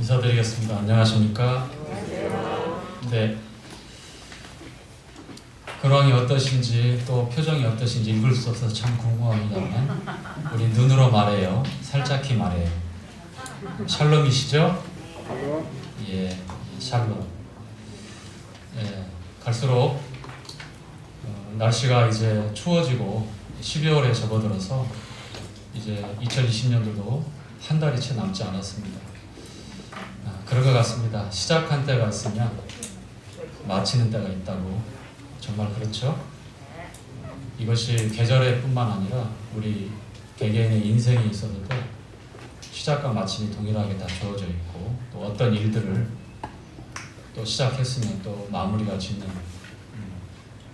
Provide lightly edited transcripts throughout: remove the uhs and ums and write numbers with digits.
인사드리겠습니다. 안녕하십니까? 네. 근황이 어떠신지 또 표정이 어떠신지 읽을 수 없어서 참 궁금합니다만 우리 눈으로 말해요. 살짝히 말해요. 샬롬이시죠? 예, 샬롬. 예, 갈수록 날씨가 이제 추워지고 12월에 접어들어서 이제 2020년도도 한 달이 채 남지 않았습니다. 그런 것 같습니다. 시작한 때가 있으면 마치는 때가 있다고. 정말 그렇죠? 이것이 계절의 뿐만 아니라 우리 개개인의 인생에 있어서도 시작과 마침이 동일하게 다 주어져 있고, 또 어떤 일들을 또 시작했으면 또 마무리가 짓는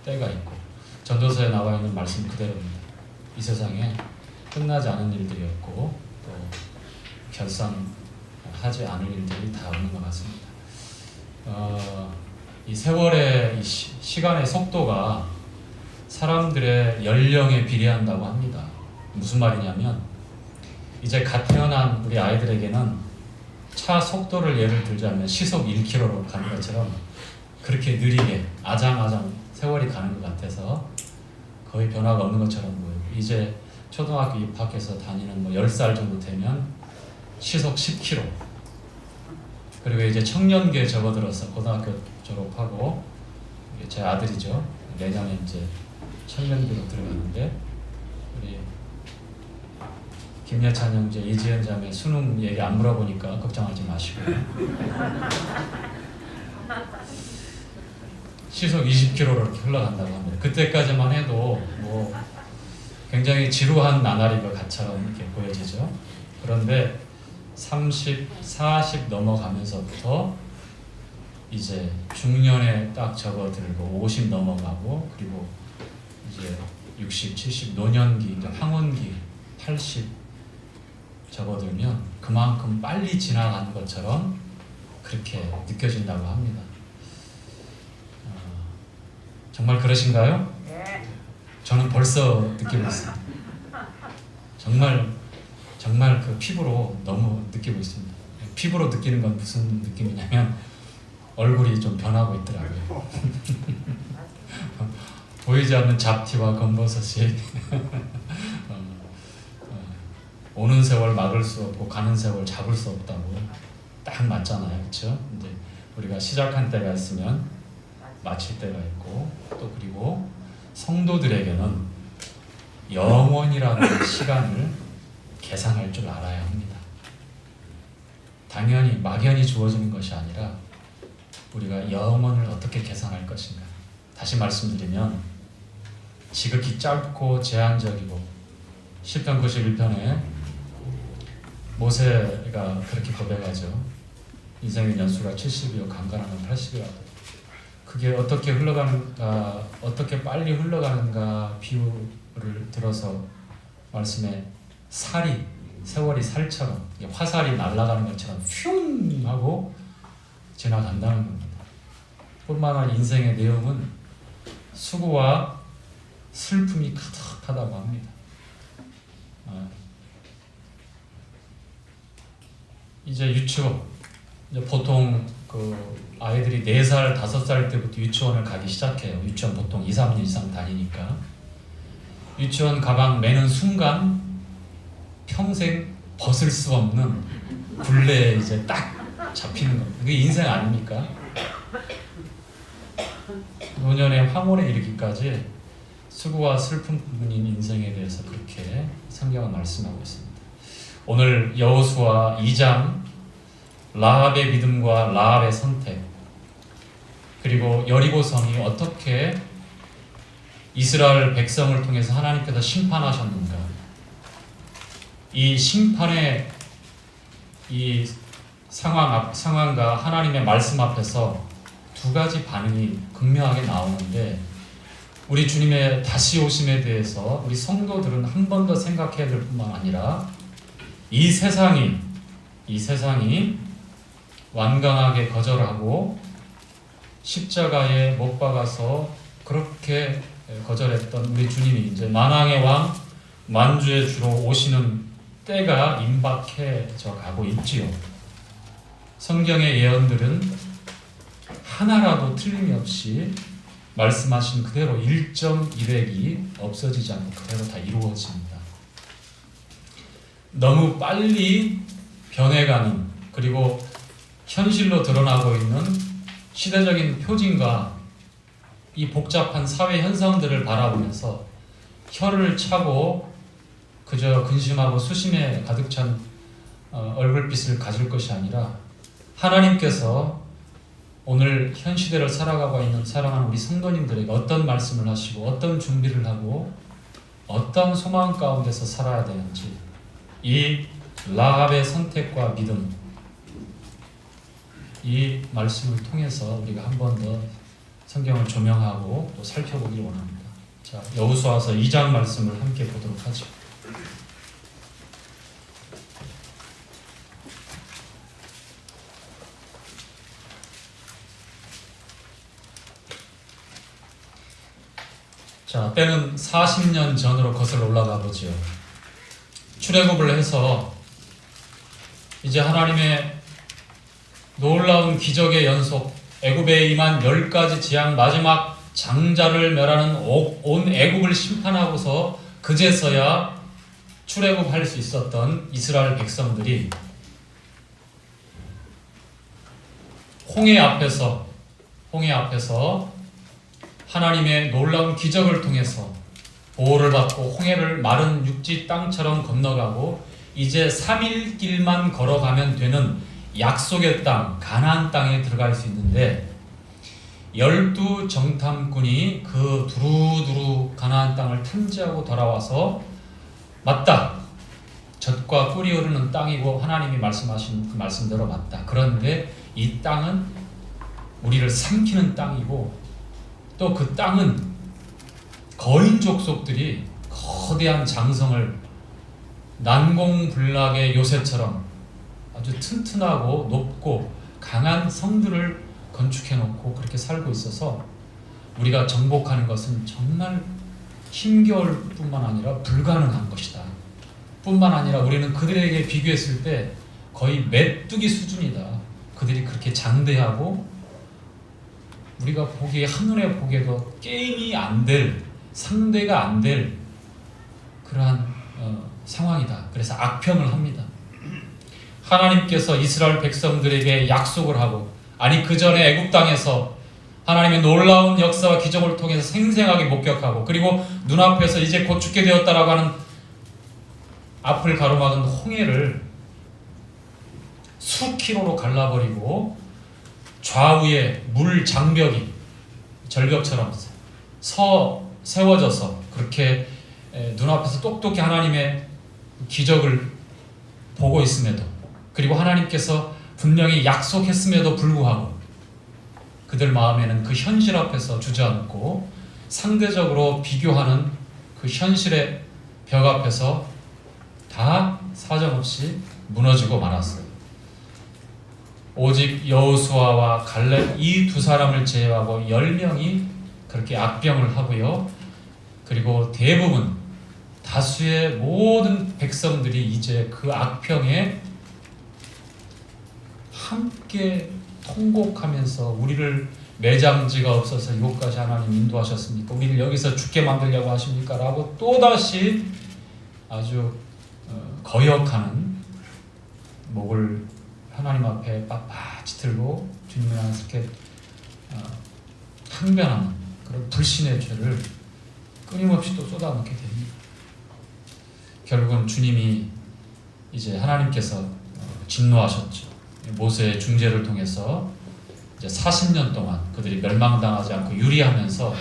때가 있고, 전도서에 나와 있는 말씀 그대로입니다. 이 세상에 끝나지 않은 일들이 없고 또 결산하지 않을 일들이 다 없는 것 같습니다. 이 세월의 이 시간의 속도가 사람들의 연령에 비례한다고 합니다. 무슨 말이냐면 이제 갓 태어난 우리 아이들에게는 차 속도를 예를 들자면 시속 1km로 가는 것처럼 그렇게 느리게 아장아장 세월이 가는 것 같아서 거의 변화가 없는 것처럼 보여요. 이제 초등학교 입학해서 다니는 10살 정도 되면 시속 10km, 그리고 이제 청년기에 접어들어서 고등학교 졸업하고, 제 아들이죠. 내년에 이제 청년기로 들어가는데, 우리 김예찬 형제, 이지연 자매 수능 얘기 안 물어보니까 걱정하지 마시고 시속 20km로 이렇게 흘러간다고 합니다. 그때까지만 해도 굉장히 지루한 나날이가 같처럼 이렇게 보여지죠. 그런데 30, 40 넘어가면서부터 이제 중년에 딱 접어들고 50 넘어가고, 그리고 이제 60, 70 노년기, 이제 황혼기 80 접어들면 그만큼 빨리 지나가는 것처럼 그렇게 느껴진다고 합니다. 정말 그러신가요? 네. 저는 벌써 느끼고 있습니다. 정말 그 피부로 너무 느끼고 있습니다. 피부로 느끼는 건 무슨 느낌이냐면 얼굴이 좀 변하고 있더라고요. 보이지 않는 잡티와 검버섯이 오는 세월 막을 수 없고 가는 세월 잡을 수 없다고 딱 맞잖아요, 그렇죠? 이제 우리가 시작한 때가 있으면 마칠 때가 있고, 또 그리고 성도들에게는 영원이라는 시간을 계산할 줄 알아야 합니다. 당연히 막연히 주어지는 것이 아니라 우리가 영원을 어떻게 계산할 것인가. 다시 말씀드리면 지극히 짧고 제한적이고, 시편 91편에 모세가 그렇게 고백하죠. 인생의 연수가 70이요 강간하면 80이라고. 그게 어떻게 흘러가는가, 어떻게 빨리 흘러가는가 비유를 들어서 말씀에 세월이 살처럼, 화살이 날아가는 것처럼 휘웅 하고 지나간다는 겁니다. 뿐만 아니라 인생의 내용은 수고와 슬픔이 가득하다고 합니다. 이제 유치원, 이제 보통 아이들이 4살, 5살 때부터 유치원을 가기 시작해요. 유치원 보통 2, 3년 이상 다니니까. 유치원 가방 매는 순간 평생 벗을 수 없는 굴레에 이제 딱 잡히는 겁니다. 그게 인생 아닙니까? 노년의 황홀에 이르기까지 수고와 슬픔뿐인 인생에 대해서 그렇게 성경은 말씀하고 있습니다. 오늘 여호수아 2장 라합의 믿음과 라합의 선택, 그리고 여리고성이 어떻게 이스라엘 백성을 통해서 하나님께서 심판하셨는가, 이 심판의 이 상황과 하나님의 말씀 앞에서 두 가지 반응이 극명하게 나오는데, 우리 주님의 다시 오심에 대해서 우리 성도들은 한 번 더 생각해야 될 뿐만 아니라 이 세상이 완강하게 거절하고 십자가에 못 박아서 그렇게 거절했던 우리 주님이 이제 만왕의 왕, 만주의 주로 오시는 때가 임박해져 가고 있지요. 성경의 예언들은 하나라도 틀림이 없이 말씀하신 그대로 1.1획이 없어지지 않고 그대로 다 이루어집니다. 너무 빨리 변해가는, 그리고 현실로 드러나고 있는 시대적인 표징과 이 복잡한 사회 현상들을 바라보면서 혀를 차고 그저 근심하고 수심에 가득 찬 얼굴빛을 가질 것이 아니라, 하나님께서 오늘 현 시대를 살아가고 있는 사랑하는 우리 성도님들에게 어떤 말씀을 하시고 어떤 준비를 하고 어떤 소망 가운데서 살아야 되는지, 이 라합의 선택과 믿음, 이 말씀을 통해서 우리가 한 번 더 성경을 조명하고 또 살펴보기를 원합니다. 자, 여호수아서 2장 말씀을 함께 보도록 하죠. 자, 때는 40년 전으로 거슬러 올라가 보지요. 출애굽을 해서 이제 하나님의 놀라운 기적의 연속, 애굽에 임한 10가지 재앙 마지막 장자를 멸하는 온 애굽을 심판하고서 그제서야 출애굽할 수 있었던 이스라엘 백성들이 홍해 앞에서 하나님의 놀라운 기적을 통해서 보호를 받고 홍해를 마른 육지 땅처럼 건너가고 이제 3일 길만 걸어가면 되는 약속의 땅, 가나안 땅에 들어갈 수 있는데, 12 정탐꾼이 그 두루두루 가나안 땅을 탐지하고 돌아와서 맞다, 젖과 꿀이 흐르는 땅이고 하나님이 말씀하신 그 말씀대로 맞다. 그런데 이 땅은 우리를 삼키는 땅이고, 또 그 땅은 거인 족속들이 거대한 장성을 난공불락의 요새처럼 아주 튼튼하고 높고 강한 성들을 건축해 놓고 그렇게 살고 있어서 우리가 정복하는 것은 정말 힘겨울 뿐만 아니라 불가능한 것이다. 뿐만 아니라 우리는 그들에게 비교했을 때 거의 메뚜기 수준이다. 그들이 그렇게 장대하고 우리가 보기에, 한눈에 보기에도 게임이 안 될, 상대가 안 될 그러한 상황이다. 그래서 악평을 합니다. 하나님께서 이스라엘 백성들에게 약속을 하고, 아니 그 전에 애굽 땅에서 하나님의 놀라운 역사와 기적을 통해서 생생하게 목격하고, 그리고 눈앞에서 이제 곧 죽게 되었다라고 하는 앞을 가로막은 홍해를 수킬로로 갈라버리고 좌우에 물 장벽이 절벽처럼 세워져서 그렇게 눈앞에서 똑똑히 하나님의 기적을 보고 있음에도, 그리고 하나님께서 분명히 약속했음에도 불구하고 그들 마음에는 그 현실 앞에서 주저앉고 상대적으로 비교하는 그 현실의 벽 앞에서 다 사정없이 무너지고 말았어요. 오직 여호수아와 갈렙 이 두 사람을 제외하고 10명이 그렇게 악병을 하고요. 그리고 대부분 다수의 모든 백성들이 이제 그 악평에 함께 통곡하면서, 우리를 매장지가 없어서 이곳까지 하나님 인도하셨습니까? 우리를 여기서 죽게 만들려고 하십니까? 라고 또다시 아주 거역하는, 목을 하나님 앞에 빳빳이 들고 주님을 향해서 이렇게 항변하는 그런 불신의 죄를 끊임없이 또 쏟아놓게 됩니다. 결국은 주님이 이제 하나님께서 진노하셨죠. 모세의 중재를 통해서 이제 40년 동안 그들이 멸망당하지 않고 유리하면서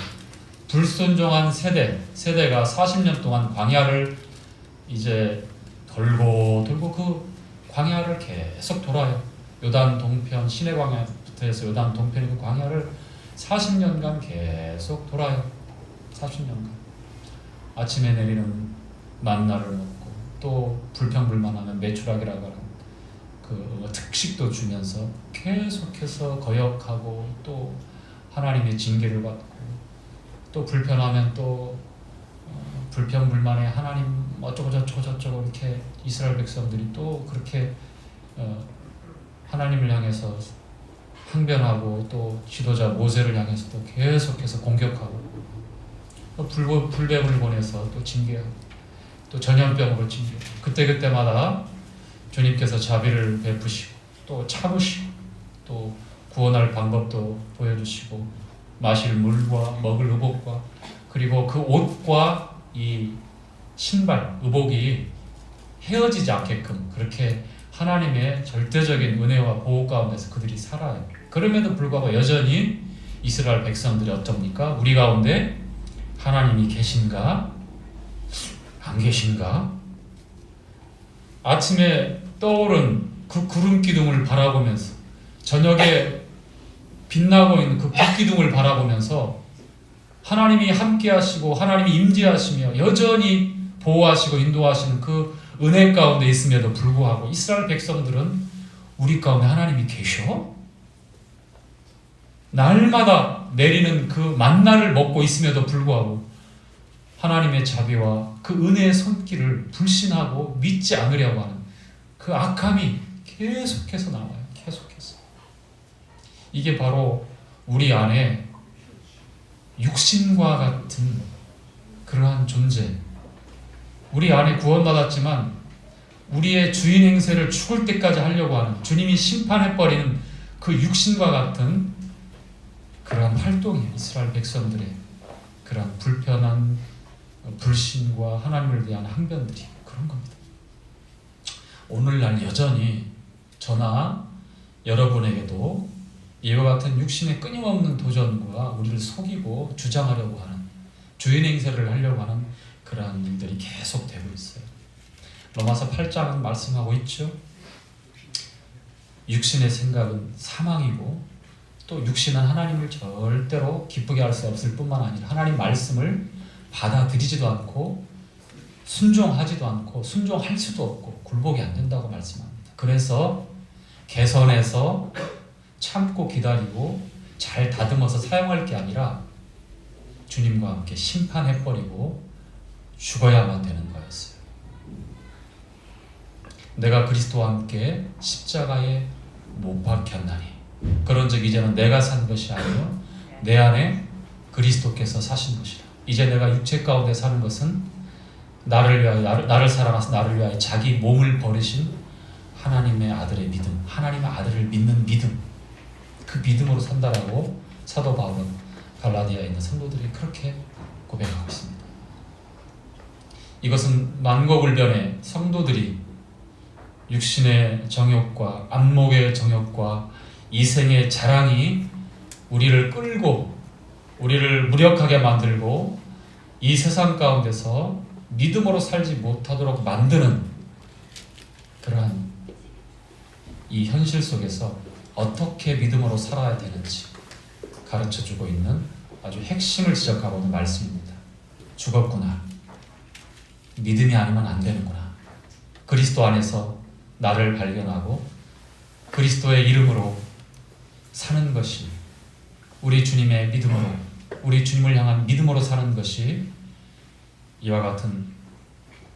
불순종한 세대가 40년 동안 광야를 이제 돌고 그 광야를 계속 돌아요. 요단 동편, 시내 광야부터 해서 요단 동편의 그 광야를 40년간 계속 돌아요. 40년간 아침에 내리는 만나를 먹고, 또 불평불만하면 메추라기라고 하는 그 특식도 주면서 계속해서 거역하고, 또 하나님의 징계를 받고, 또 불편하면 또 불평불만에 하나님 어쩌고 저쩌고 이렇게 이스라엘 백성들이 또 그렇게 하나님을 향해서 항변하고 또 지도자 모세를 향해서 또 계속해서 공격하고 또 불뱀을 보내서 또 징계하고 또 전염병으로 징계하고 그때그때마다 주님께서 자비를 베푸시고 또 참으시고 또 구원할 방법도 보여주시고 마실 물과 먹을 의복과 그리고 그 옷과 이 신발, 의복이 헤어지지 않게끔 그렇게 하나님의 절대적인 은혜와 보호 가운데서 그들이 살아요. 그럼에도 불구하고 여전히 이스라엘 백성들이 어떻습니까? 우리 가운데 하나님이 계신가? 안 계신가? 아침에 떠오른 그 구름 기둥을 바라보면서 저녁에 빛나고 있는 그 불 기둥을 바라보면서 하나님이 함께 하시고 하나님이 임재하시며 여전히 보호하시고 인도하시는 그 은혜 가운데 있음에도 불구하고 이스라엘 백성들은 우리 가운데 하나님이 계셔? 날마다 내리는 그 만나를 먹고 있음에도 불구하고 하나님의 자비와 그 은혜의 손길을 불신하고 믿지 않으려고 하는 그 악함이 계속해서 나와요. 계속해서. 이게 바로 우리 안에 육신과 같은 그러한 존재, 우리 안에 구원받았지만 우리의 주인 행세를 죽을 때까지 하려고 하는 주님이 심판해버리는 그 육신과 같은 그러한 활동이 이스라엘 백성들의 그러한 불편한 불신과 하나님을 대한 항변들이 그런 겁니다. 오늘날 여전히 저나 여러분에게도 이와 같은 육신의 끊임없는 도전과 우리를 속이고 주장하려고 하는 주인 행세를 하려고 하는 그러한 일들이 계속되고 있어요. 로마서 8장은 말씀하고 있죠. 육신의 생각은 사망이고 또 육신은 하나님을 절대로 기쁘게 할 수 없을 뿐만 아니라 하나님 말씀을 받아들이지도 않고 순종하지도 않고 순종할 수도 없고 굴복이 안 된다고 말씀합니다. 그래서 개선해서 참고 기다리고 잘 다듬어서 사용할 게 아니라 주님과 함께 심판해버리고 죽어야만 되는 거였어요. 내가 그리스도와 함께 십자가에 못 박혔나니 그런즉 이제는 내가 산 것이 아니요 내 안에 그리스도께서 사신 것이라. 이제 내가 육체 가운데 사는 것은 나를 위하여 나를 사랑하사 나를 위하여 자기 몸을 버리신 하나님의 아들의 믿음, 하나님의 아들을 믿는 믿음, 그 믿음으로 산다라고 사도 바울은 갈라디아에 있는 성도들이 그렇게 고백하고 있습니다. 이것은 만고불변의 성도들이 육신의 정욕과 안목의 정욕과 이생의 자랑이 우리를 끌고 우리를 무력하게 만들고 이 세상 가운데서 믿음으로 살지 못하도록 만드는 그러한 이 현실 속에서 어떻게 믿음으로 살아야 되는지 가르쳐주고 있는 아주 핵심을 지적하고 있는 말씀입니다. 죽었구나. 믿음이 아니면 안 되는구나. 그리스도 안에서 나를 발견하고 그리스도의 이름으로 사는 것이 우리 주님의 믿음으로 우리 주님을 향한 믿음으로 사는 것이 이와 같은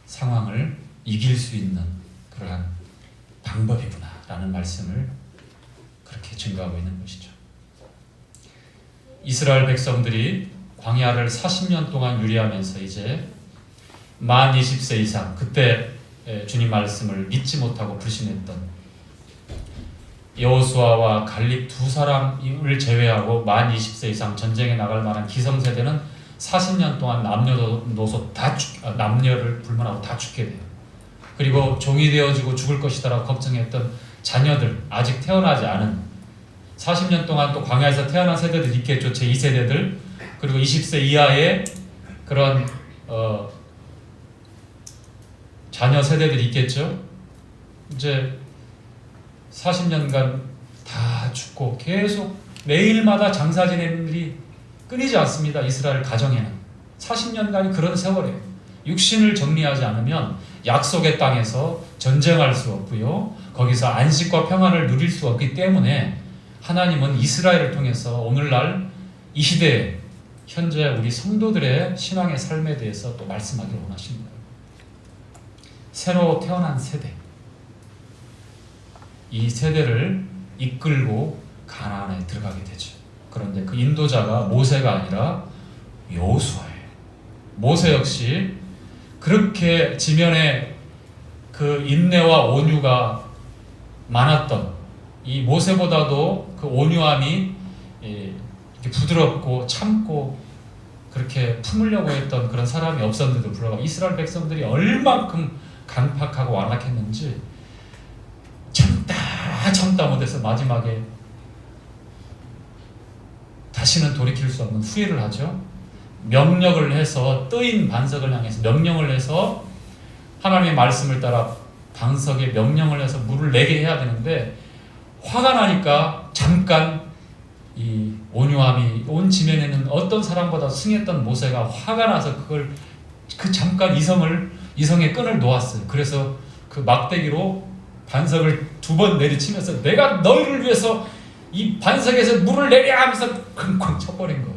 상황을 이길 수 있는 그러한 방법이구나 라는 말씀을 그렇게 증거하고 있는 것이죠. 이스라엘 백성들이 광야를 40년 동안 유리하면서 이제 만 20세 이상 그때 주님 말씀을 믿지 못하고 불신했던 여호수아와 갈렙 두 사람을 제외하고 만 20세 이상 전쟁에 나갈 만한 기성세대는 40년 동안 남녀노소 남녀를 불문하고 다 죽게 돼요. 그리고 종이 되어지고 죽을 것이다라고 걱정했던 자녀들, 아직 태어나지 않은 40년 동안 또 광야에서 태어난 세대들 있겠죠. 제2세대들 그리고 20세 이하의 그런 자녀 세대들이 있겠죠. 이제 40년간 다 죽고 계속 매일마다 장사 지내는 일이 끊이지 않습니다. 이스라엘 가정에는 40년간이 그런 세월이에요. 육신을 정리하지 않으면 약속의 땅에서 전쟁할 수 없고요. 거기서 안식과 평안을 누릴 수 없기 때문에 하나님은 이스라엘을 통해서 오늘날 이 시대에 현재 우리 성도들의 신앙의 삶에 대해서 또 말씀하기를 원하십니다. 새로 태어난 세대, 이 세대를 이끌고 가나안에 들어가게 되죠. 그런데 그 인도자가 모세가 아니라 여호수아예요. 모세 역시 그렇게 지면에 그 인내와 온유가 많았던, 이 모세보다도 그 온유함이 이렇게 부드럽고 참고 그렇게 품으려고 했던 그런 사람이 없었는데도 불구하고 이스라엘 백성들이 얼만큼 강팍하고 완악했는지 참다 못해서 마지막에 다시는 돌이킬 수 없는 후회를 하죠. 명령을 해서, 뜨인 반석을 향해서 명령을 해서 하나님의 말씀을 따라 반석에 명령을 해서 물을 내게 해야 되는데, 화가 나니까 잠깐 이 온유함이 온 지면에는 어떤 사람보다 승했던 모세가 화가 나서 그 잠깐 이성의 끈을 놓았어요. 그래서 그 막대기로 반석을 2번 내리치면서 내가 너희를 위해서 이 반석에서 물을 내려 하면서 쿵쿵 쳐버린 거예요.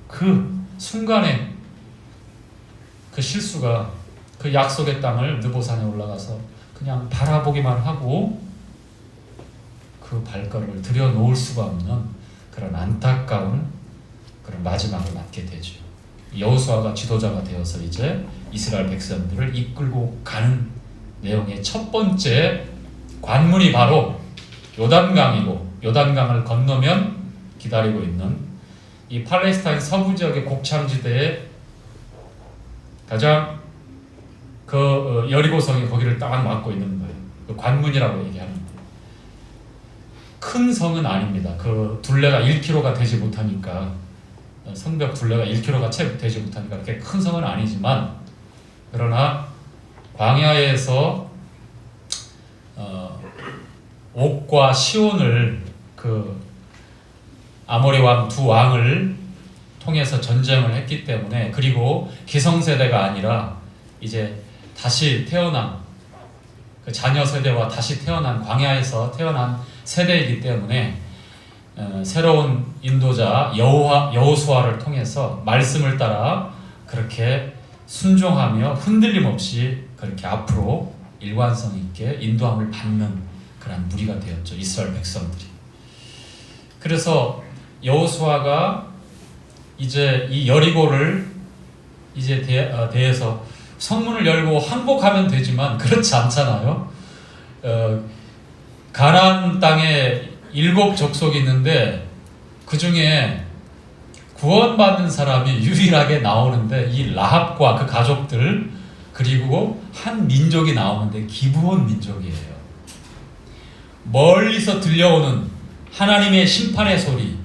그 순간에 그 실수가 그 약속의 땅을 느보산에 올라가서 그냥 바라보기만 하고 그 발걸음을 들여놓을 수가 없는 그런 안타까운 그런 마지막을 맞게 되죠. 여호수아가 지도자가 되어서 이제 이스라엘 백성들을 이끌고 가는 내용의 첫 번째 관문이 바로 요단강이고, 요단강을 건너면 기다리고 있는 이 팔레스타인 서부 지역의 곡창지대에 가장 그 여리고성이 거기를 딱 막고 있는 거예요. 그 관문이라고 얘기하는데, 큰 성은 아닙니다. 그 둘레가 1km가 되지 못하니까, 성벽 둘레가 1km가 채 되지 못하니까 그렇게 큰 성은 아니지만, 그러나 광야에서 옥과 시온을, 그 아모리 왕 2왕을 통해서 전쟁을 했기 때문에, 그리고 기성세대가 아니라 이제 다시 태어난 그 자녀 세대와 다시 태어난, 광야에서 태어난 세대이기 때문에 새로운 인도자 여호수아를 통해서 말씀을 따라 그렇게 순종하며 흔들림 없이 그렇게 앞으로 일관성 있게 인도함을 받는 그런 무리가 되었죠, 이스라엘 백성들이. 그래서 여호수아가 이제 이 여리고를 이제 대해서 성문을 열고 항복하면 되지만 그렇지 않잖아요. 가나안 땅에 7 족속이 있는데 그 중에 구원받은 사람이 유일하게 나오는데, 이 라합과 그 가족들, 그리고 한 민족이 나오는데 기브온 민족이에요. 멀리서 들려오는 하나님의 심판의 소리,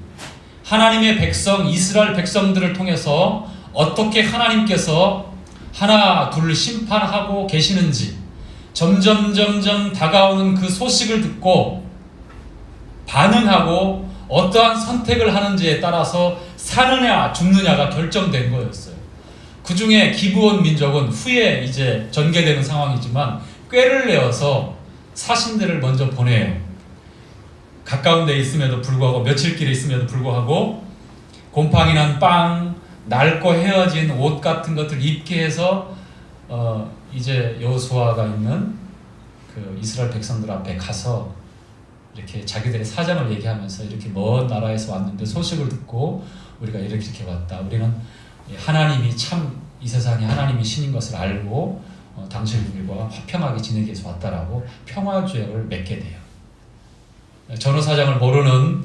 하나님의 백성 이스라엘 백성들을 통해서 어떻게 하나님께서 하나 둘 심판하고 계시는지 점점 다가오는 그 소식을 듣고 반응하고 어떠한 선택을 하는지에 따라서 사느냐 죽느냐가 결정된 거였어요. 그 중에 기브온 민족은 후에 이제 전개되는 상황이지만 꾀를 내어서 사신들을 먼저 보내요. 가까운 데 있음에도 불구하고, 며칠 길에 있음에도 불구하고 곰팡이 난 빵, 낡고 헤어진 옷 같은 것들 입게 해서 이제 여호수아가 있는 그 이스라엘 백성들 앞에 가서 이렇게 자기들의 사정을 얘기하면서, 이렇게 먼 나라에서 왔는데 소식을 듣고 우리가 이렇게 왔다. 우리는 하나님이 참 이 세상에 하나님이 신인 것을 알고 당신들과 화평하게 지내기 위해서 왔다라고 평화주약을 맺게 돼요. 전후 사정을 모르는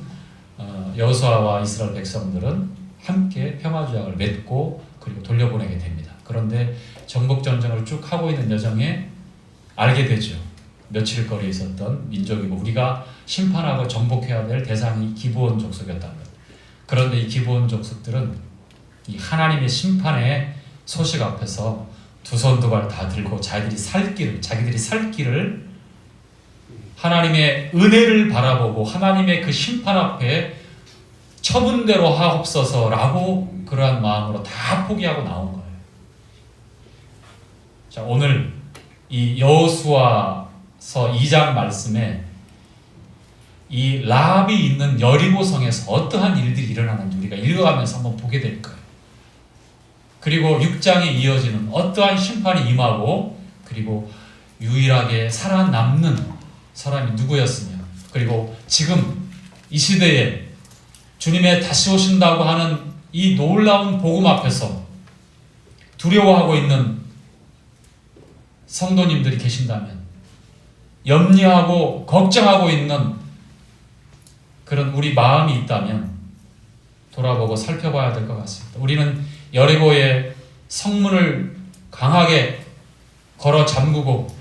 여호수아와 이스라엘 백성들은 함께 평화주약을 맺고 그리고 돌려보내게 됩니다. 그런데 정복전쟁을 쭉 하고 있는 여정에 알게 되죠. 며칠 거리에 있었던 민족이고 우리가 심판하고 정복해야 될 대상이 기브온 족속이었다는 것. 그런데 이 기브온 족속들은 이 하나님의 심판의 소식 앞에서 두 손 두 발 다 들고 자기들이 살 길을 하나님의 은혜를 바라보고 하나님의 그 심판 앞에 처분대로 하옵소서라고 그러한 마음으로 다 포기하고 나온 거예요. 자, 오늘 이 여호수아서 2장 말씀에 이 라합이 있는 여리고성에서 어떠한 일들이 일어나는지 우리가 읽어가면서 한번 보게 될 거예요. 그리고 6장에 이어지는 어떠한 심판이 임하고, 그리고 유일하게 살아남는 사람이 누구였으며, 그리고 지금 이 시대에 주님의 다시 오신다고 하는 이 놀라운 복음 앞에서 두려워하고 있는 성도님들이 계신다면, 염려하고 걱정하고 있는 그런 우리 마음이 있다면 돌아보고 살펴봐야 될 것 같습니다. 우리는 여리고의 성문을 강하게 걸어 잠그고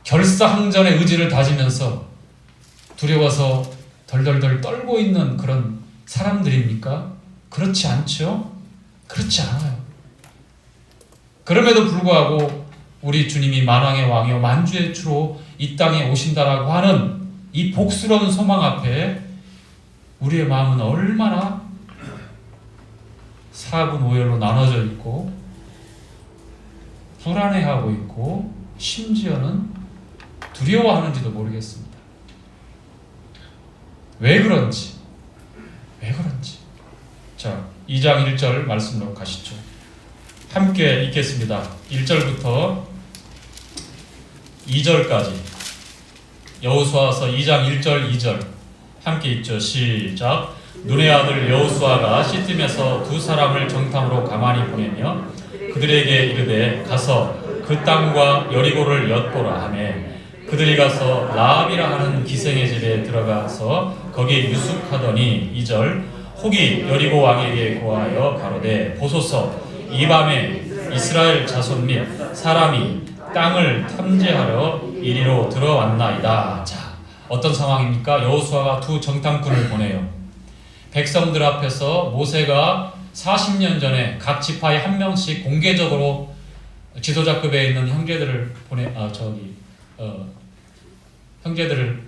결사항전의 의지를 다지면서 두려워서 덜덜덜 떨고 있는 그런 사람들입니까? 그렇지 않죠? 그렇지 않아요. 그럼에도 불구하고 우리 주님이 만왕의 왕이요 만주의 주로 이 땅에 오신다라고 하는 이 복스러운 소망 앞에 우리의 마음은 얼마나 사분오열로 나눠져 있고 불안해하고 있고 심지어는 두려워하는지도 모르겠습니다. 왜 그런지. 자, 2장 1절 말씀으로 가시죠. 함께 읽겠습니다. 1절부터 2절까지 여호수아서 2장 1절 2절 함께 읽죠. 시작. 눈의 아들 여호수아가 시팀에서 두 사람을 정탐으로 가만히 보내며 그들에게 이르되 가서 그 땅과 여리고를 엿보라 하며 그들이 가서 라합이라 하는 기생의 집에 들어가서 거기에 유숙하더니 2절 혹이 여리고 왕에게 고하여 가로되 보소서 이 밤에 이스라엘 자손 및 사람이 땅을 탐지하러 이리로 들어왔나이다. 자, 어떤 상황입니까? 여호수아가 두 정탐꾼을 보내요. 백성들 앞에서 모세가 40년 전에 각 지파에 한 명씩 공개적으로 지도자급에 있는 형제들을 형제들을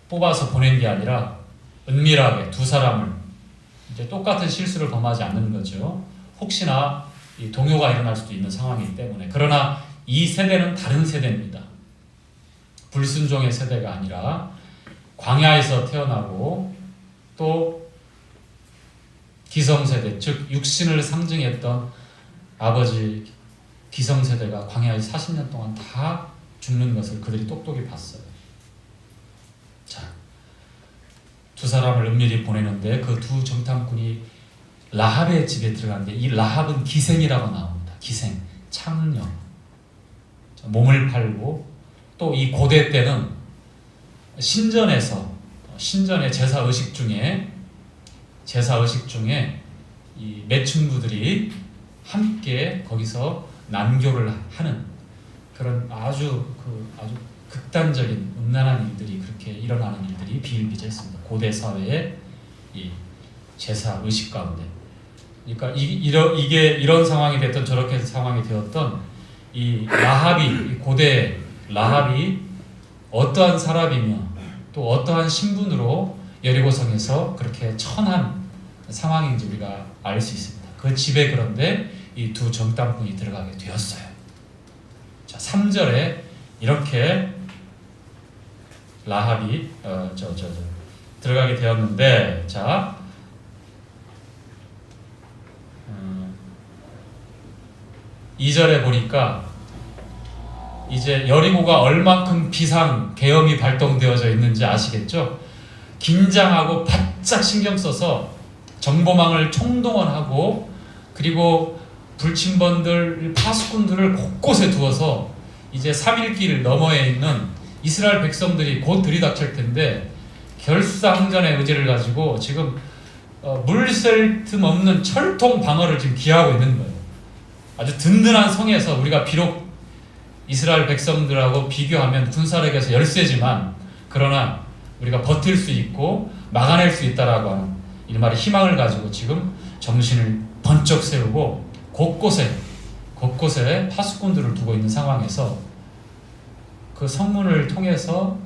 뽑아서 보낸 게 아니라 은밀하게 두 사람을 이제 똑같은 실수를 범하지 않는 거죠. 혹시나 이 동요가 일어날 수도 있는 상황이기 때문에. 그러나 이 세대는 다른 세대입니다. 불순종의 세대가 아니라 광야에서 태어나고 또 기성세대, 즉 육신을 상징했던 아버지 기성세대가 광야에서 40년 동안 다 죽는 것을 그들이 똑똑히 봤어요. 자, 두 사람을 은밀히 보내는데 그 두 정탐꾼이 라합의 집에 들어갔는데 이 라합은 기생이라고 나옵니다. 기생, 창녀. 몸을 팔고 또 이 고대 때는 신전의 제사 의식 중에 이 매춘부들이 함께 거기서 난교를 하는 그런 아주 극단적인 음란한 일들이 그렇게 일어나는 일들이 비일비재했습니다. 고대 사회의 이 제사 의식 가운데. 그러니까 이게 이런 상황이 됐던 저렇게 상황이 되었던 이 라합이 고대 라합이 어떠한 사람이며 또 어떠한 신분으로 여리고성에서 그렇게 천한 상황인지 우리가 알 수 있습니다. 그 집에 그런데 이 두 정탐꾼이 들어가게 되었어요. 자, 3절에 이렇게 라합이 들어가게 되었는데, 자, 2절에 보니까 이제 여리고가 얼만큼 비상 계엄이 발동되어져 있는지 아시겠죠? 긴장하고 바짝 신경 써서 정보망을 총동원하고 그리고 불침번들, 파수꾼들을 곳곳에 두어서 이제 3일길 너머에 있는 이스라엘 백성들이 곧 들이닥칠 텐데 결사항전의 의지를 가지고 지금 물샐 틈 없는 철통 방어를 지금 기하고 있는 거예요. 아주 든든한 성에서 우리가 비록 이스라엘 백성들하고 비교하면 군사력에서 열세지만 그러나 우리가 버틸 수 있고 막아낼 수 있다라고 하는 일말의 희망을 가지고 지금 정신을 번쩍 세우고 곳곳에 파수꾼들을 두고 있는 상황에서 그 성문을 통해서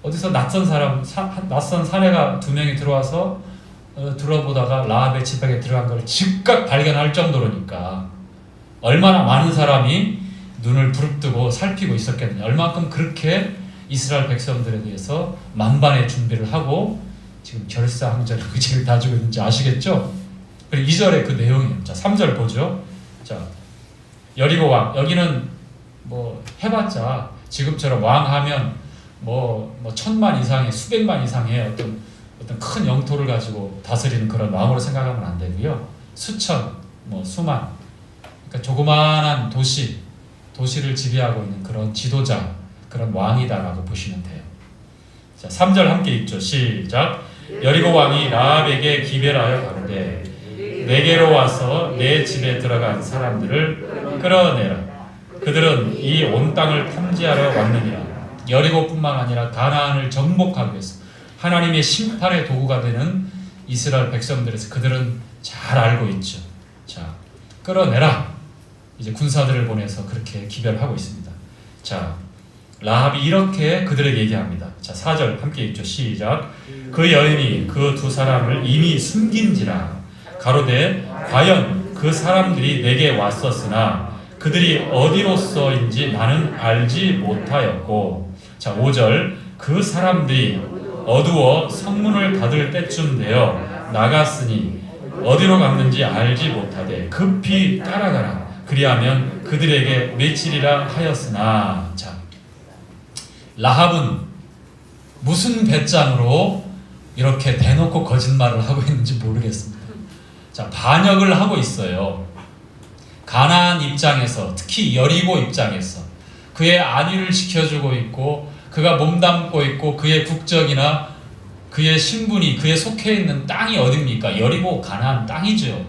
어디서 낯선 사내가 2명이 들어와서 들어보다가 라합의 집에 들어간 걸 즉각 발견할 정도로니까 얼마나 많은 사람이 눈을 부릅뜨고 살피고 있었겠느냐. 얼마큼 그렇게 이스라엘 백성들에 대해서 만반의 준비를 하고 지금 결사항전의 의지를 다지고 있는지 아시겠죠? 그리고 2절의 그 내용이에요. 자, 3절 보죠. 자, 여리고 왕. 여기는 뭐 해봤자 지금처럼 왕하면 뭐 1000만 이상의 수백만 이상의 어떤 큰 영토를 가지고 다스리는 그런 왕으로 생각하면 안 되고요. 수천, 수만, 그러니까 조그마한 도시를 지배하고 있는 그런 지도자, 그런 왕이다라고 보시면 돼요. 자, 3절 함께 읽죠. 시작. 여리고 왕이 라합에게 기별하여 가로되 내게로 와서 내 집에 들어간 사람들을 끌어내라. 그들은 이 온 땅을 탐지하러 왔느니라. 여리고뿐만 아니라 가나안을 정복하기 위해서 하나님의 심판의 도구가 되는 이스라엘 백성들에서 그들은 잘 알고 있죠. 자, 끌어내라. 이제 군사들을 보내서 그렇게 기별하고 있습니다. 자, 라합이 이렇게 그들에게 얘기합니다. 자, 4절 함께 읽죠. 시작. 그 여인이 그 두 사람을 이미 숨긴지라 가로되 과연 그 사람들이 내게 왔었으나 그들이 어디로서인지 나는 알지 못하였고. 자, 5절 그 사람들이 어두워 성문을 닫을 때쯤 되어 나갔으니 어디로 갔는지 알지 못하되 급히 따라가라. 그리하면 그들에게 며칠이라 하였으나. 자, 라합은 무슨 배짱으로 이렇게 대놓고 거짓말을 하고 있는지 모르겠습니다. 자, 반역을 하고 있어요. 가나안 입장에서, 특히 여리고 입장에서 그의 안위를 지켜주고 있고 그가 몸담고 있고 그의 국적이나 그의 신분이 그의 속해 있는 땅이 어딥니까? 여리고 가나안 땅이죠.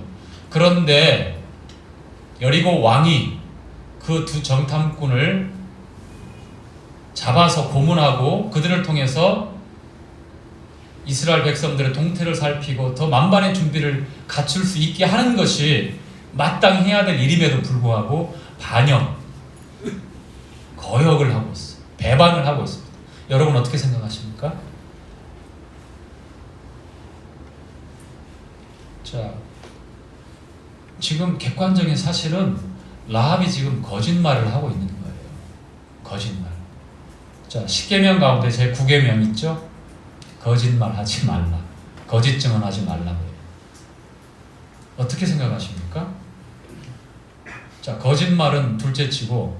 그런데 여리고 왕이 그 두 정탐꾼을 잡아서 고문하고 그들을 통해서 이스라엘 백성들의 동태를 살피고 더 만반의 준비를 갖출 수 있게 하는 것이 마땅히 해야 될 일임에도 불구하고 반역, 거역을 하고 있어요. 배반을 하고 있습니다. 여러분 어떻게 생각하십니까? 자, 지금 객관적인 사실은 라합이 지금 거짓말을 하고 있는 거예요. 거짓말. 자, 10계명 가운데 제 9계명 있죠? 거짓말하지 말라. 거짓 증언하지 말라고요. 어떻게 생각하십니까? 자, 거짓말은 둘째치고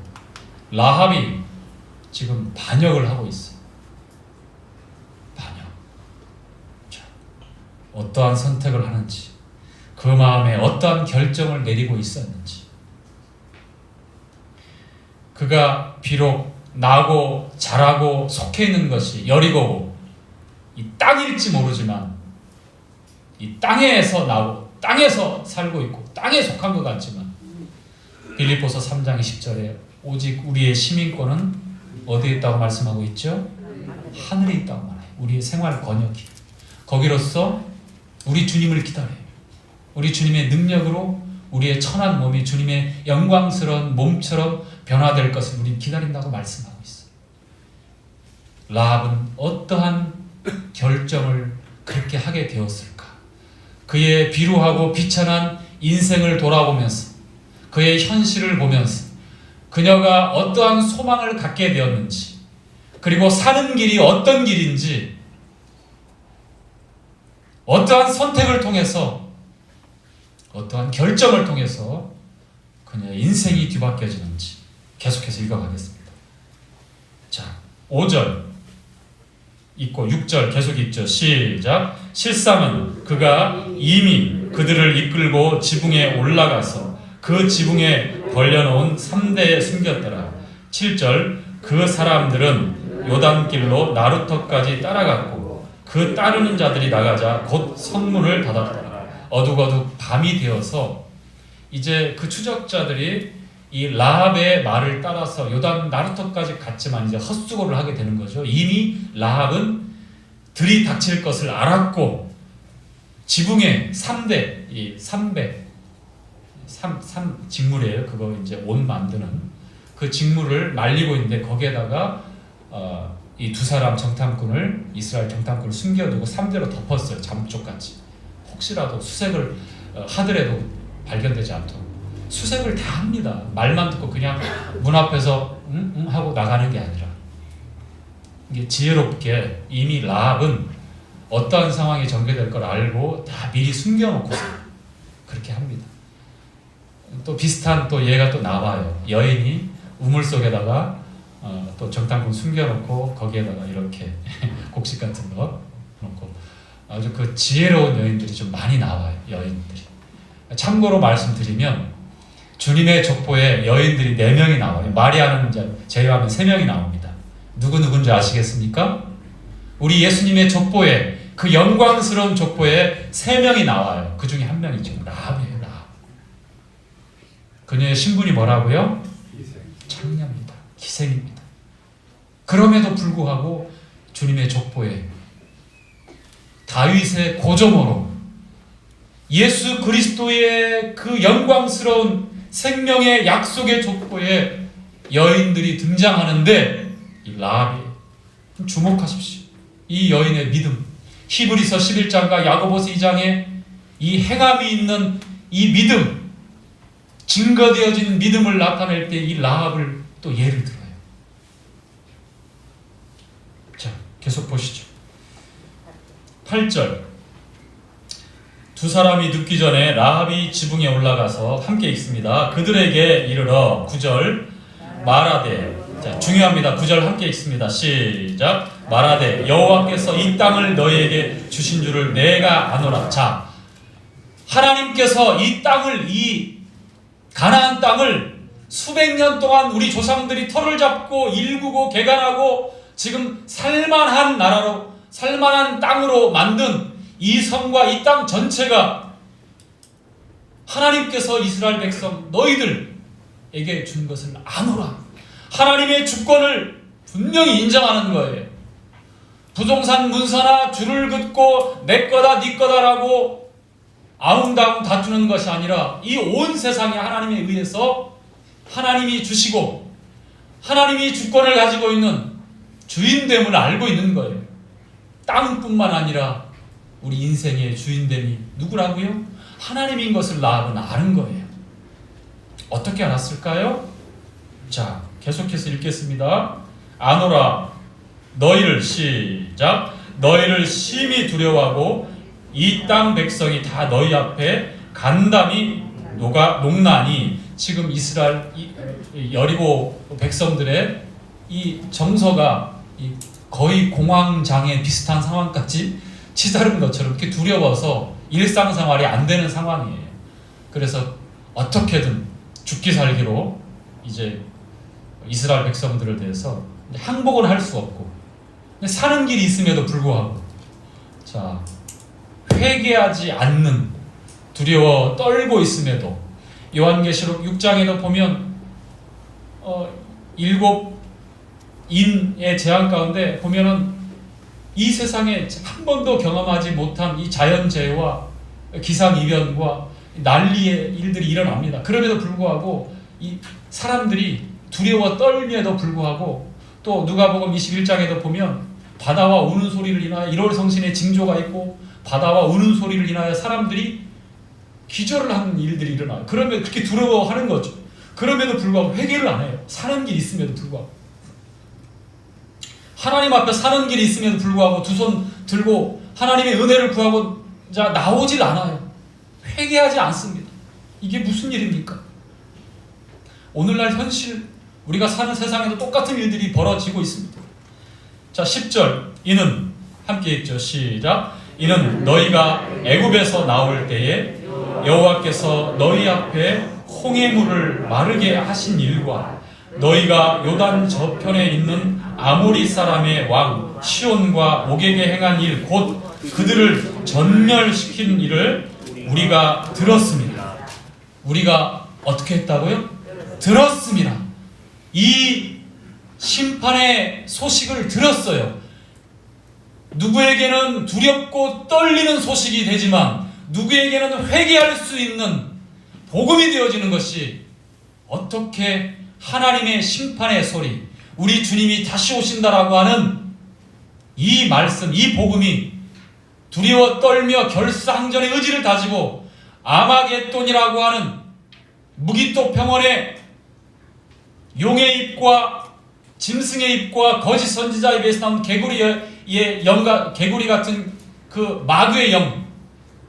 라합이 지금 반역을 하고 있어요. 반역. 자, 어떠한 선택을 하는지, 그 마음에 어떠한 결정을 내리고 있었는지. 그가 비록 나고 자라고 속해 있는 것이 여리고고 이 땅일지 모르지만 이 땅에서 나고 땅에서 살고 있고 땅에 속한 것 같지만 빌립보서 3장 20절에 오직 우리의 시민권은 어디에 있다고 말씀하고 있죠? 하늘에 있다고 말해요. 우리의 생활 권역이. 거기로서 우리 주님을 기다려요. 우리 주님의 능력으로 우리의 천한 몸이 주님의 영광스러운 몸처럼 변화될 것을 우리 기다린다고 말씀하고 있어요. 라합은 어떠한 결정을 그렇게 하게 되었을까? 그의 비루하고 비천한 인생을 돌아보면서 그의 현실을 보면서 그녀가 어떠한 소망을 갖게 되었는지, 그리고 사는 길이 어떤 길인지, 어떠한 선택을 통해서, 어떠한 결정을 통해서 그녀의 인생이 뒤바뀌어지는지 계속해서 읽어가겠습니다. 자, 5절 읽고 6절 계속 읽죠. 시작. 실상은 그가 이미 그들을 이끌고 지붕에 올라가서 그 지붕에 벌려놓은 3대에 숨겼더라. 7절 그 사람들은 요단길로 나루터까지 따라갔고 그 따르는 자들이 나가자 곧 성문을 닫았더라. 어둑어둑 밤이 되어서 이제 그 추적자들이 이 라합의 말을 따라서 요단 나루터까지 갔지만 이제 헛수고를 하게 되는 거죠. 이미 라합은 들이 닥칠 것을 알았고 지붕에 3대, 이 3배, 3 직물이에요. 그거 이제 옷 만드는 그 직물을 말리고 있는데 거기에다가 이 두 사람 정탐꾼을, 이스라엘 정탐꾼을 숨겨두고 3대로 덮었어요. 잠쪽같이. 혹시라도 수색을 하더라도 발견되지 않도록. 수색을 다 합니다. 말만 듣고 그냥 문 앞에서 응 하고 나가는 게 아니라 이게 지혜롭게 이미 라합은 어떠한 상황이 전개될 걸 알고 다 미리 숨겨놓고서 그렇게 합니다. 또 비슷한 또 예가 또 나와요. 여인이 우물 속에다가 또 정탐꾼 숨겨놓고 거기에다가 이렇게 곡식 같은 거 놓고 아주 그 지혜로운 여인들이 좀 많이 나와요. 여인들이. 참고로 말씀드리면 주님의 족보에 여인들이 4명이 나와요. 마리아는 제외하면 3명이 나옵니다. 누구누군지 아시겠습니까? 우리 예수님의 족보에, 그 영광스러운 족보에 3명이 나와요. 그 중에 한 명이 지금 라합이에요. 라합. 그녀의 신분이 뭐라고요? 창녀입니다. 기생입니다. 그럼에도 불구하고 주님의 족보에 다윗의 고조모로 예수 그리스도의 그 영광스러운 생명의 약속의 족보에 여인들이 등장하는데 이 라합이, 주목하십시오. 이 여인의 믿음, 히브리서 11장과 야고보서 2장에 이 행함이 있는 이 믿음, 증거되어진 믿음을 나타낼 때 이 라합을 또 예를 들어요. 자, 계속 보시죠. 8절. 두 사람이 눕기 전에 라합이 지붕에 올라가서 함께 읽습니다. 그들에게 이르러 9절 말하되, 자, 중요합니다. 9절 함께 읽습니다. 시작. 말하되 여호와께서 이 땅을 너희에게 주신 줄을 내가 아노라. 자, 하나님께서 이 땅을, 이 가나안 땅을 수백 년 동안 우리 조상들이 털을 잡고 일구고 개간하고 지금 살만한 나라로, 살만한 땅으로 만든 이 성과 이 땅 전체가 하나님께서 이스라엘 백성 너희들에게 준 것을 아노라. 하나님의 주권을 분명히 인정하는 거예요. 부동산 문서나 줄을 긋고 내 거다 네 거다라고 아웅다웅 다투는 것이 아니라 이 온 세상에 하나님에 의해서 하나님이 주시고 하나님이 주권을 가지고 있는 주인됨을 알고 있는 거예요. 땅뿐만 아니라 우리 인생의 주인됨이 누구라고요? 하나님인 것을 라합은 아는 거예요. 어떻게 알았을까요? 자, 계속해서 읽겠습니다. 아노라 너희를, 시작, 너희를 심히 두려워하고 이 땅 백성이 다 너희 앞에 간담이 녹나니. 지금 이스라엘 여리고 백성들의 이 정서가 거의 공황장애 비슷한 상황까지 치달은 것처럼 이렇게 두려워서 일상생활이 안 되는 상황이에요. 그래서 어떻게든 죽기 살기로 이제 이스라엘 백성들을 대해서 항복은 할 수 없고 사는 길이 있음에도 불구하고, 자, 회개하지 않는, 두려워 떨고 있음에도 요한계시록 6장에도 보면 7인의 재앙 가운데 보면은 이 세상에 한 번도 경험하지 못한 이 자연재해와 기상이변과 난리의 일들이 일어납니다. 그럼에도 불구하고 이 사람들이 두려워 떨미에도 불구하고, 또 누가복음 21장에도 보면 바다와 우는 소리를 인하여 1월 성신의 징조가 있고 바다와 우는 소리를 인하여 사람들이 기절을 하는 일들이 일어나요. 그러면 그렇게 두려워하는 거죠. 그럼에도 불구하고 회개를 안 해요. 사는 길이 있음에도 불구하고, 하나님 앞에 사는 길이 있음에도 불구하고 두 손 들고 하나님의 은혜를 구하고자 나오질 않아요. 회개하지 않습니다. 이게 무슨 일입니까? 오늘날 현실, 우리가 사는 세상에도 똑같은 일들이 벌어지고 있습니다. 자, 10절. 이는, 함께 읽죠. 시작. 이는 너희가 애굽에서 나올 때에 여호와께서 너희 앞에 홍해물을 마르게 하신 일과 너희가 요단 저편에 있는 아모리 사람의 왕 시온과 옥에게 행한 일, 곧 그들을 전멸시킨 일을 우리가 들었습니다. 우리가 어떻게 했다고요? 들었습니다. 이 심판의 소식을 들었어요. 누구에게는 두렵고 떨리는 소식이 되지만 누구에게는 회개할 수 있는 복음이 되어지는 것이, 어떻게 하나님의 심판의 소리, 우리 주님이 다시 오신다라고 하는 이 말씀, 이 복음이 두려워 떨며 결사항전의 의지를 다지고 아마겟돈이라고 하는 무기토 평원의 용의 입과 짐승의 입과 거짓 선지자 입에서 나온 개구리의 영과 개구리 같은 그 마귀의 영,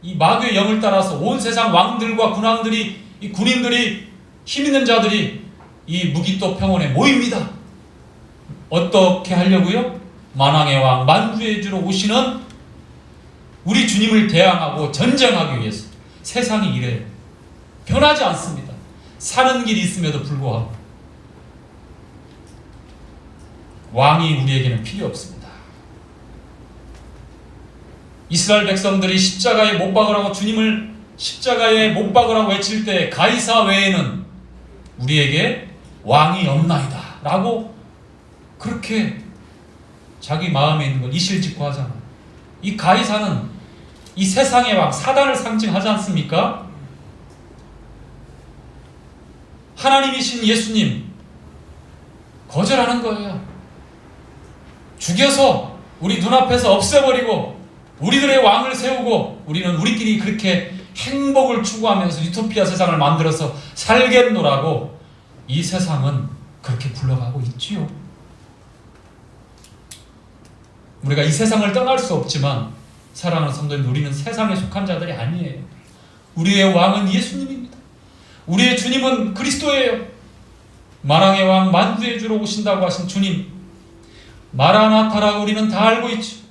이 마귀의 영을 따라서 온 세상 왕들과 군왕들이, 이 군인들이, 힘 있는 자들이 이 무기또 평원에 모입니다. 어떻게 하려고요? 만왕의 왕 만주의 주로 오시는 우리 주님을 대항하고 전쟁하기 위해서. 세상이 이래요. 변하지 않습니다. 사는 길이 있음에도 불구하고 왕이 우리에게는 필요 없습니다. 이스라엘 백성들이 십자가에 못 박으라고 주님을 십자가에 못 박으라고 외칠 때 가이사 외에는 우리에게 왕이 없나이다 라고 그렇게 자기 마음에 있는 걸 이실직고하잖아요. 이 가이사는 이 세상의 왕 사단을 상징하지 않습니까? 하나님이신 예수님 거절하는 거예요. 죽여서 우리 눈앞에서 없애버리고 우리들의 왕을 세우고 우리는 우리끼리 그렇게 행복을 추구하면서 유토피아 세상을 만들어서 살겠노라고 이 세상은 그렇게 굴러가고 있지요. 우리가 이 세상을 떠날 수 없지만 사랑하는 성도님, 우리는 세상에 속한 자들이 아니에요. 우리의 왕은 예수님입니다. 우리의 주님은 그리스도예요. 만왕의 왕 만주의 주로 오신다고 하신 주님, 마라나타라고 우리는 다 알고 있죠.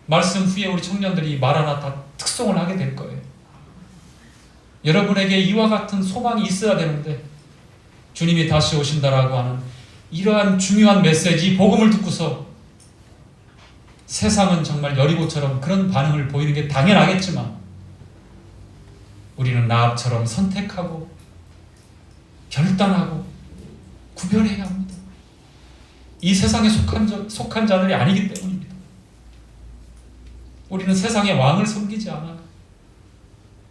말씀 후에 우리 청년들이 마라나타 특송을 하게 될 거예요. 여러분에게 이와 같은 소망이 있어야 되는데 주님이 다시 오신다라고 하는 이러한 중요한 메시지, 복음을 듣고서 세상은 정말 여리고처럼 그런 반응을 보이는 게 당연하겠지만 우리는 라합처럼 선택하고 결단하고 구별해야 합니다. 이 세상에 속한 자들이 아니기 때문입니다. 우리는 세상의 왕을 섬기지 않아요.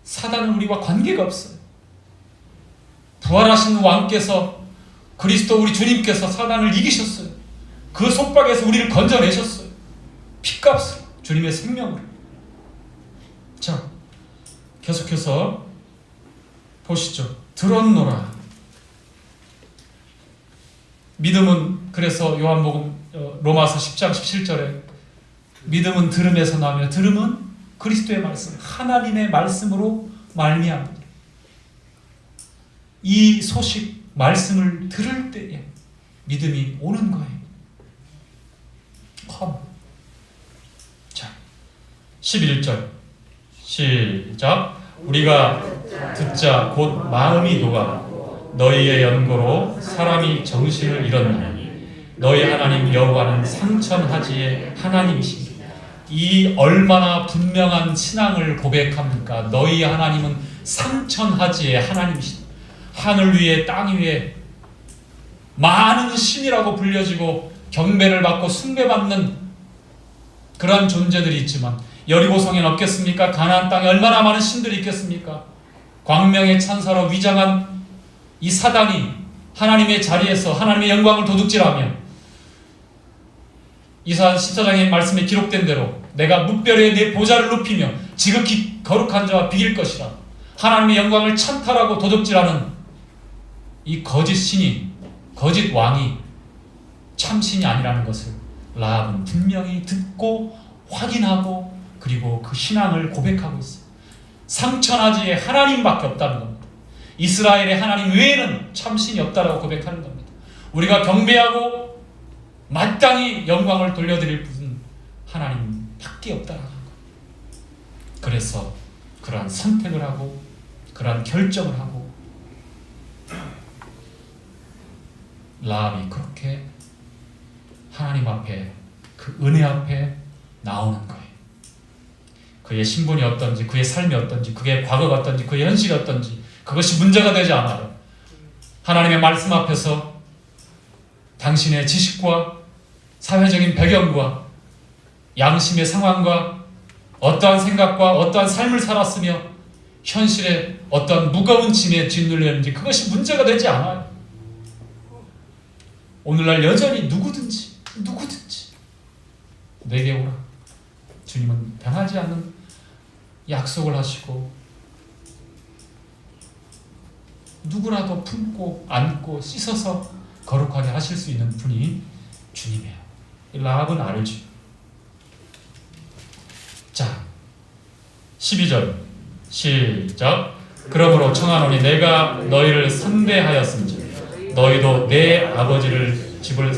사단은 우리와 관계가 없어요. 부활하신 왕께서, 그리스도 우리 주님께서 사단을 이기셨어요. 그 속박에서 우리를 건져내셨어요. 핏값으로, 주님의 생명으로. 자, 계속해서 보시죠. 들었노라. 믿음은, 그래서 요한복음 로마서 10장 17절에 믿음은 들음에서 나며 들음은 그리스도의 말씀, 하나님의 말씀으로 말미암습니다. 이 소식, 말씀을 들을 때에 믿음이 오는 거예요. 자, 11절 시작. 우리가 듣자 곧 마음이 녹아 너희의 연고로 사람이 정신을 잃었나니 너희 하나님 여호와는 상천하지의 하나님이시니. 이 얼마나 분명한 신앙을 고백합니까? 너희 하나님은 상천하지의 하나님이시니. 하늘 위에 땅 위에 많은 신이라고 불려지고 경배를 받고 숭배받는 그런 존재들이 있지만 여리고성엔 없겠습니까? 가나안 땅에 얼마나 많은 신들이 있겠습니까? 광명의 찬사로 위장한 이 사단이 하나님의 자리에서 하나님의 영광을 도둑질하며 이사야 14장의 말씀에 기록된 대로 내가 뭇별에 내 보좌를 높이며 지극히 거룩한 자와 비길 것이라 하나님의 영광을 찬탈하고 도둑질하는 이 거짓 신이, 거짓 왕이 참신이 아니라는 것을 라합은 분명히 듣고 확인하고 그리고 그 신앙을 고백하고 있어요. 상천하지에 하나님밖에 없다는 겁니다. 이스라엘의 하나님 외에는 참신이 없다라고 고백하는 겁니다. 우리가 경배하고 마땅히 영광을 돌려드릴 분은 하나님밖에 없다라는 겁니다. 그래서 그러한 선택을 하고 그러한 결정을 하고 라합이 그렇게 하나님 앞에, 그 은혜 앞에 나오는 거예요. 그의 신분이 어떤지, 그의 삶이 어떤지, 그의 과거가 어떤지, 그의 현실이 어떤지 그것이 문제가 되지 않아요. 하나님의 말씀 앞에서 당신의 지식과 사회적인 배경과 양심의 상황과 어떠한 생각과 어떠한 삶을 살았으며 현실에 어떠한 무거운 짐에 짓눌렸는지 그것이 문제가 되지 않아요. 오늘날 여전히 누구든지 내게 오라. 주님은 변하지 않는 약속을 하시고 누구라도 품고 안고 씻어서 거룩하게 하실 수 있는 분이 주님이에요. 라합은 알죠. 자, 12절 시작. 그러므로 청하노니 내가 너희를 선대하였음즉 너희도 내 아버지를 집을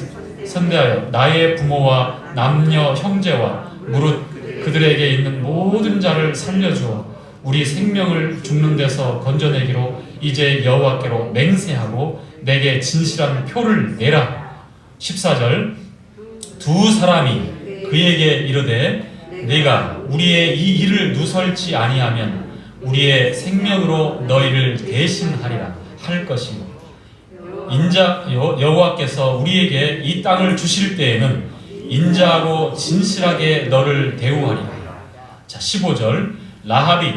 선대하여 나의 부모와 남녀 형제와 무릇 그들에게 있는 모든 자를 살려주어 우리 생명을 죽는 데서 건져내기로 이제 여호와께로 맹세하고 내게 진실한 표를 내라. 14절 두 사람이 그에게 이르되 네가 우리의 이 일을 누설치 아니하면 우리의 생명으로 너희를 대신하리라 할 것이요 여호와께서 우리에게 이 땅을 주실 때에는 인자하고 진실하게 너를 대우하리라. 자, 15절 라합이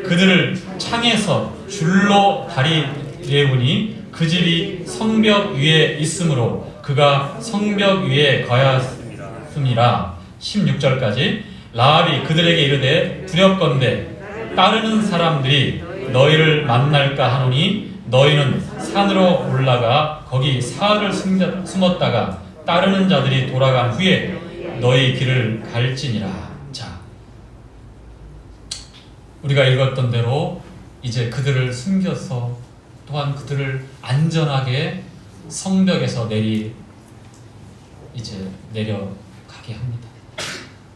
그들을 창에서 줄로 다리래우니 그 집이 성벽 위에 있으므로 그가 성벽 위에 거하였음이라. 16절까지 라합이 그들에게 이르되 두렵건대 따르는 사람들이 너희를 만날까 하노니 너희는 산으로 올라가 거기 사흘을 숨었다가 따르는 자들이 돌아간 후에 너희 길을 갈지니라. 자, 우리가 읽었던 대로 이제 그들을 숨겨서 또한 그들을 안전하게 성벽에서 내려가게 합니다.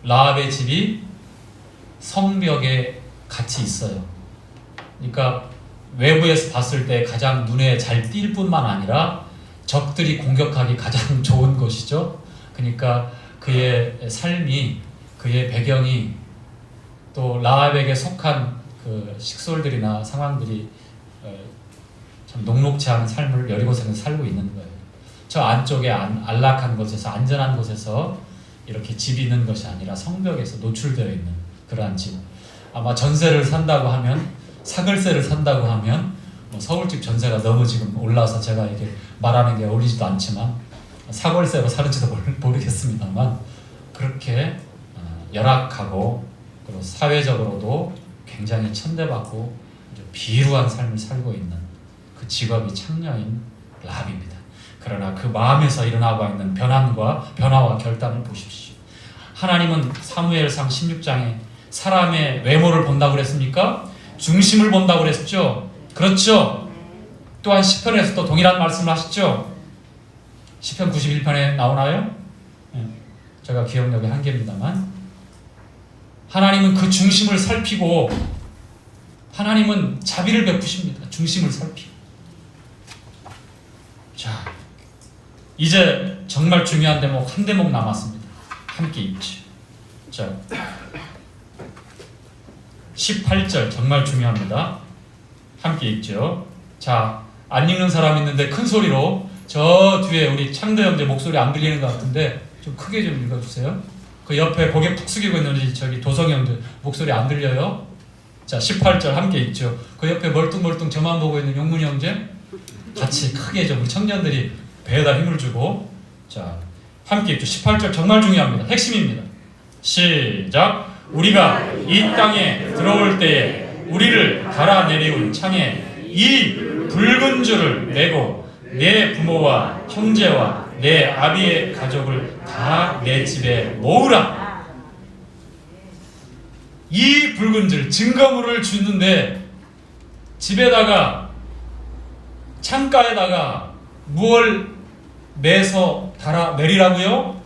라합의 집이 성벽에 같이 있어요. 그러니까 외부에서 봤을 때 가장 눈에 잘 띌 뿐만 아니라 적들이 공격하기 가장 좋은 곳이죠. 그러니까 그의 삶이, 그의 배경이 또 라합에게 속한 그 식솔들이나 상황들이 참 녹록지 않은 삶을 여리고성에서 살고 있는 거예요. 저 안쪽에 안락한 곳에서, 안전한 곳에서 이렇게 집이 있는 것이 아니라 성벽에서 노출되어 있는 그러한 집. 아마 전세를 산다고 하면, 사글세를 산다고 하면 뭐 서울집 전세가 너무 지금 올라서 제가 이게 말하는 게 어울리지도 않지만 사골세로 사는지도 모르겠습니다만 그렇게 열악하고 그리고 사회적으로도 굉장히 천대받고 비루한 삶을 살고 있는 그 직업이 창녀인 라합입니다. 그러나 그 마음에서 일어나고 있는 변화와 결단을 보십시오. 하나님은 사무엘상 16장에 사람의 외모를 본다고 그랬습니까? 중심을 본다고 그랬죠. 그렇죠. 또한 시편에서 또 동일한 말씀을 하시죠. 시편 91편에 나오나요? 제가 기억력이 한계입니다만 하나님은 그 중심을 살피고 하나님은 자비를 베푸십니다. 중심을 살피고. 자, 이제 정말 중요한 대목 한 대목 남았습니다. 함께 읽죠. 자, 18절 정말 중요합니다. 함께 읽죠. 자, 안 읽는 사람 있는데 큰 소리로 저 뒤에 우리 창도 형제 목소리 안 들리는 것 같은데 좀 크게 좀 읽어주세요. 그 옆에 고개 푹 숙이고 있는 우리 저기 도성 형제 목소리 안 들려요? 자, 18절 함께 읽죠. 그 옆에 멀뚱멀뚱 저만 보고 있는 용문이 형제 같이 크게 좀 우리 청년들이 배에다 힘을 주고 자, 함께 읽죠. 18절 정말 중요합니다. 핵심입니다. 시작. 우리가 이 땅에 들어올 때에 우리를 달아내리운 창에 이 붉은 줄을 내고 내 부모와 형제와 내 아비의 가족을 다 내 집에 모으라. 이 붉은 줄 증거물을 주는데 집에다가 창가에다가 무얼 매서 달아내리라고요?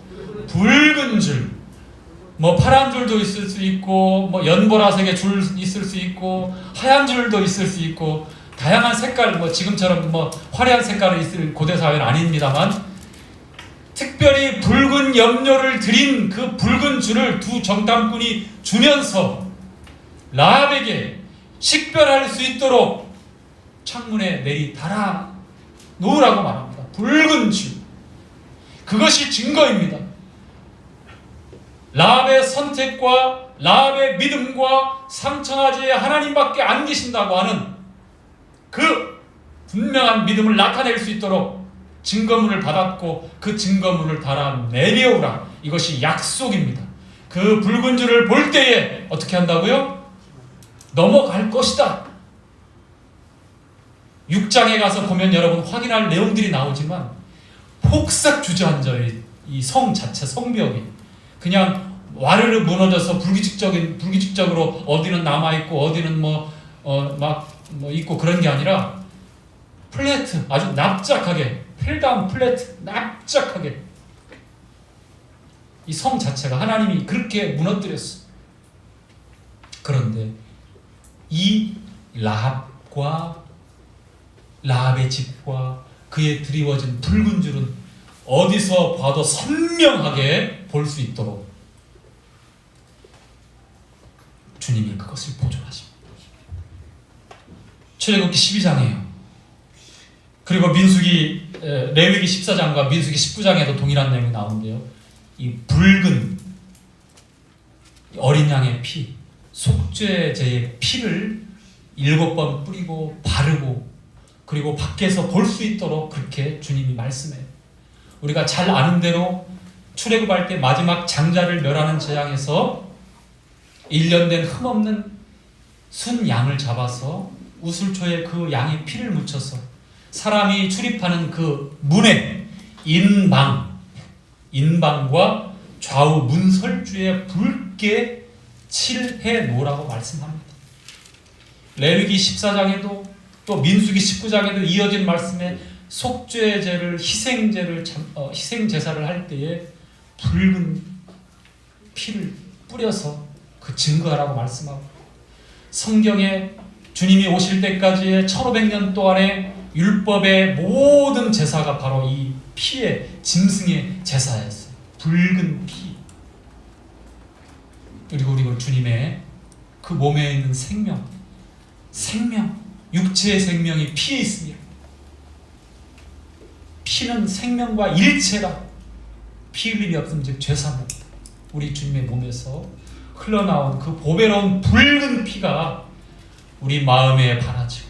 붉은 줄. 뭐 파란 줄도 있을 수 있고 뭐 연보라색의 줄 있을 수 있고 하얀 줄도 있을 수 있고 다양한 색깔 뭐 지금처럼 뭐 화려한 색깔이 있을 고대 사회는 아닙니다만 특별히 붉은 염료를 들인 그 붉은 줄을 두 정탐꾼이 주면서 라합에게 식별할 수 있도록 창문에 내리 달아 놓으라고 말합니다. 붉은 줄. 그것이 증거입니다. 라합의 선택과 라합의 믿음과 상처나지에 하나님밖에 안 계신다고 하는 그 분명한 믿음을 나타낼 수 있도록 증거물을 받았고 그 증거물을 달아 내려오라. 이것이 약속입니다. 그 붉은 줄을 볼 때에 어떻게 한다고요? 넘어갈 것이다. 6장에 가서 보면 여러분 확인할 내용들이 나오지만 폭삭 주저앉아요. 이 성 자체 성벽이 그냥 와르르 무너져서 불규칙적으로 어디는 남아있고 어디는 막 있고 그런 게 아니라 플래트, 아주 납작하게, 펠다운 플래트, 납작하게 이 성 자체가 하나님이 그렇게 무너뜨렸어. 그런데 이 라합의 집과 그에 드리워진 붉은 줄은 어디서 봐도 선명하게 볼 수 있도록 주님이 그것을 보존하십니다. 출애굽기 12장이에요. 그리고 레위기 14장과 민수기 19장에도 동일한 내용이 나오는데요. 이 붉은 어린 양의 피, 속죄제의 피를 7번 뿌리고 바르고 그리고 밖에서 볼 수 있도록 그렇게 주님이 말씀해요. 우리가 잘 아는 대로 출애굽할 때 마지막 장자를 멸하는 재앙에서 1년 된 흠없는 순 양을 잡아서 우슬초에 그 양의 피를 묻혀서 사람이 출입하는 그 문에 인방과 좌우 문설주에 붉게 칠해 놓으라고 말씀합니다. 레위기 14장에도 또 민수기 19장에도 이어진 말씀에 속죄제를 희생제사를 할 때에 붉은 피를 뿌려서 그 증거하라고 말씀하고, 성경에 주님이 오실 때까지의 1500년 동안의 율법의 모든 제사가 바로 이 피의 짐승의 제사였어요. 붉은 피. 그리고 주님의 그 몸에 있는 생명, 육체의 생명이 피에 있습니다. 피는 생명과 일체라. 피 흘림이 없으면 즉 죄사입니다. 우리 주님의 몸에서 흘러나온 그 보배로운 붉은 피가 우리 마음에 바라지고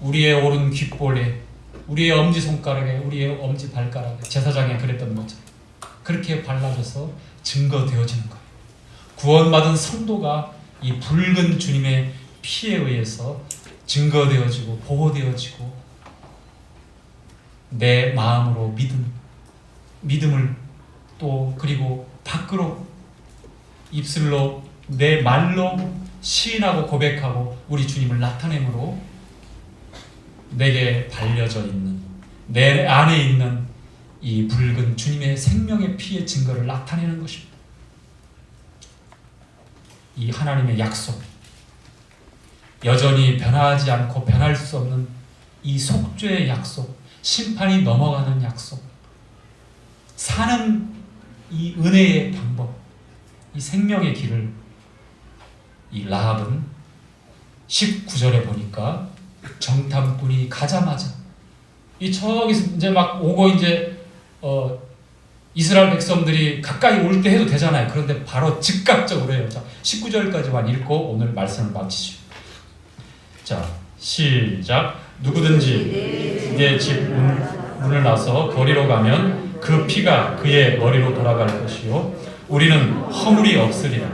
우리의 오른 귓볼에, 우리의 엄지손가락에, 우리의 엄지발가락에, 제사장에 그랬던 것처럼 그렇게 발라져서 증거되어지는 거예요. 구원받은 성도가 이 붉은 주님의 피에 의해서 증거되어지고 보호되어지고 내 마음으로 믿음을 또 그리고 밖으로 입술로 내 말로 시인하고 고백하고 우리 주님을 나타내므로 내게 발려져 있는, 내 안에 있는 이 붉은 주님의 생명의 피의 증거를 나타내는 것입니다. 이 하나님의 약속, 여전히 변하지 않고 변할 수 없는 이 속죄의 약속, 심판이 넘어가는 약속, 사는 이 은혜의 방법, 이 생명의 길을 이 라합은 19절에 보니까 정탐꾼이 가자마자 저기서 이제 막 오고 이스라엘 백성들이 가까이 올 때 해도 되잖아요. 그런데 바로 즉각적으로 해요. 자, 19절까지만 읽고 오늘 말씀을 마치죠. 자, 시작. 누구든지 내 집 문을 나서 거리로 가면 그 피가 그의 머리로 돌아갈 것이요 우리는 허물이 없으리라.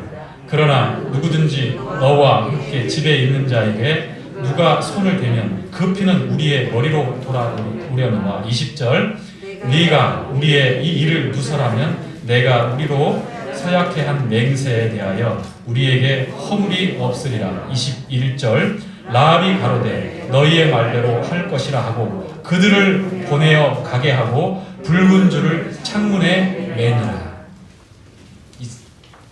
그러나 누구든지 너와 함께 집에 있는 자에게 누가 손을 대면 그 피는 우리의 머리로 돌아오려니와. 20절. 네가 우리의 이 일을 누설하면 내가 우리로 서약해 한 맹세에 대하여 우리에게 허물이 없으리라. 21절. 라합이 가로되 너희의 말대로 할 것이라 하고 그들을 보내어 가게 하고 붉은 줄을 창문에 매니라. 이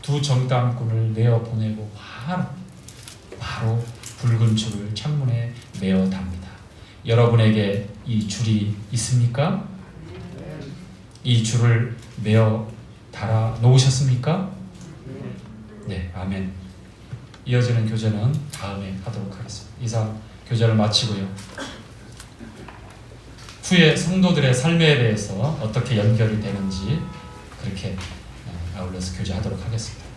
두 정탐꾼을 내어 보내고 바로 붉은 줄을 창문에 매어 답니다. 여러분에게 이 줄이 있습니까? 이 줄을 매어 달아 놓으셨습니까? 네, 아멘. 이어지는 교제는 다음에 하도록 하겠습니다. 이상 교제를 마치고요. 후에 성도들의 삶에 대해서 어떻게 연결이 되는지 그렇게 아울러서 교제하도록 하겠습니다.